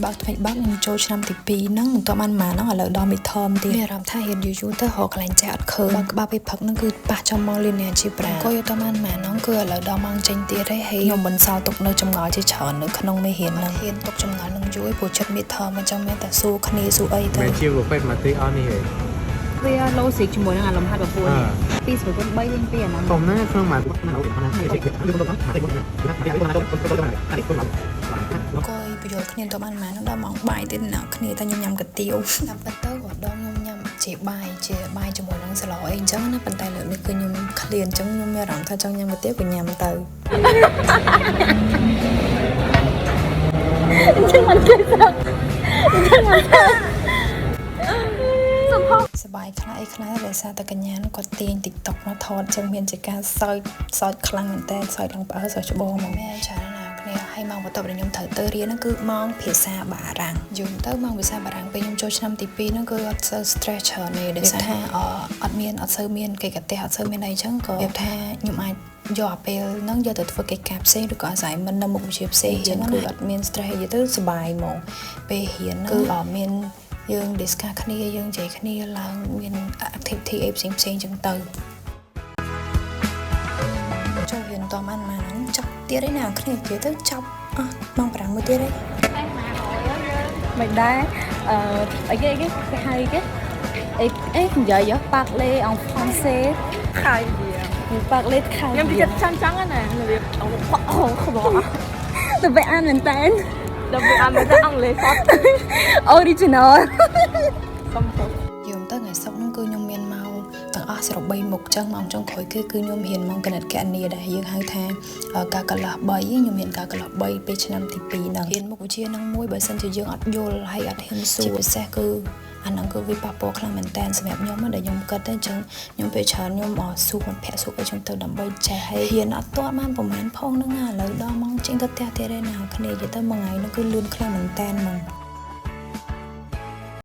បើថ្មីបាក់នឹងចូលឆ្នាំទី2ហ្នឹងមិនតបានម៉ាហ្នឹងឥឡូវដល់មីធមទៀតមានអារម្មណ៍ថារៀនយូរទៅរកកន្លែងចាក់អត់ឃើញបើក្បាលពេលផឹកហ្នឹងគឺប៉ះចំមកលីនជាប្រាក៏យកតបានម៉ាហ្នឹងគឺឥឡូវដល់ម៉ោងចេញទៀតហើយខ្ញុំមិនសល់ទុកនៅចម្ងល់ជាច្រើននៅក្នុងមេរៀនហ្នឹងហ៊ានទុកចម្ងល់នឹងយូរព្រោះចិត្តមីធមអញ្ចឹងមានតែសួរគ្នាសួរអីទៅជាប្រភេទមកទីអស់នេះហ៎វា logic ជាមួយនឹងអាលំហាត់ប្រពួននេះ2 3 3លេង2អាហ្នឹងខ្ញុំហ្នឹងក្នុងមកកយបញ្យល់គ្នាទៅបានម៉ាហ្នឹងដល់ម៉ោងបាយទៀតណាគ្នាតែខ្ញុំញ៉ាំកាទៀវតាមពិតទៅក៏ដល់ខ្ញុំញ៉ាំជាបាយជាមួយនឹងស្លោអីអញ្ចឹងណាប៉ុន្តែលើកនេះគឺខ្ញុំឃ្លានអញ្ចឹងខ្ញុំមានអារម្មណ៍ថាចង់ញ៉ាំកាទៀវក៏ញ៉ាំទៅចឹងមិនគេសឹកចឹងមិនសបាយខ្លះអីខ្លះដោយសារតែកញ្ញាគាត់ទាញ TikTok មកថតចឹងមានជាការសើចខ្លាំងមែនតើសើចឡើងផ្អើសើចច្បងមកមែនច្រើនណាស់គ្នាហើយម៉ោងបន្ទាប់ដែលខ្ញុំត្រូវទៅរៀនហ្នឹងគឺម៉ោងភាសាបារាំងយំទៅម៉ោងភាសាបារាំងពេលខ្ញុំចូលឆ្នាំទី2ហ្នឹងគឺអត់សូវ stress ច្រើនទេដោយសារថាអត់សូវមានកិច្ចកាតេអត់សូវមានអីចឹងក៏វាថាខ្ញុំអាចយកអាពេលហ្នឹងយកទៅធ្វើកិច្ចការផ្សេងឬក៏អាស្រ័យមិននៅមុខវិជ្ជាផ្សេងចឹងគឺអត់មាន stress អីទៅសុបាយហ្មងពេលរៀនគឺមានយើង discuss គ្នាយើងនិយាយគ្នាឡើងមាន activity អីផ្សេងចឹងទៅចូលរៀនតបានម៉ាហ្នឹងចាប់ទៀតឯណាគ្នានិយាយទៅចាប់ម៉ោង5មួយទៀតឯងមិនដែរអីគេហៅគេអីនិយាយparler en français ខៃវា parler ខៃខ្ញុំគិតចឹងណារបៀបខបទៅបែអានមែនតើដើម្បីអានតែអង់គ្លេសគាត់ original សំពុកយំទៅថ្ងៃសុក្រហ្នឹងគឺខ្ញុំមានម៉ោងទាំងអស់សរុប3មុខចឹងម៉ោងចុងក្រោយគឺខ្ញុំរៀនម៉ោងគណិតគណនាដែលយើងហៅថាការកន្លះ3ខ្ញុំរៀនការកន្លះ3ពេលឆ្នាំទី2ហ្នឹងរៀនមុខវិជ្ជាហ្នឹងមួយបើសិនជាយើងអត់យល់ហើយអត់ហ៊ានសួរជាពិសេសគឺអាហ្នឹងគឺវាប៉ះពាល់ខ្លាំងមែនតើសម្រាប់ខ្ញុំដែលខ្ញុំគិតទៅអញ្ចឹងខ្ញុំពេលច្រើនខ្ញុំសួរមិត្តភក្តិសួរអីខ្ញុំទៅដើម្បីចេះហើយហ៊ានអត់ទាន់បានប្រហែលផងហ្នឹងឥឡូវដល់ម៉ោងចេញទៅផ្ទះទៀតឯណាគ្នានិយាយទៅមួយថ្ងៃនោះគឺលឿនខ្លាំងមែនតើហ្មង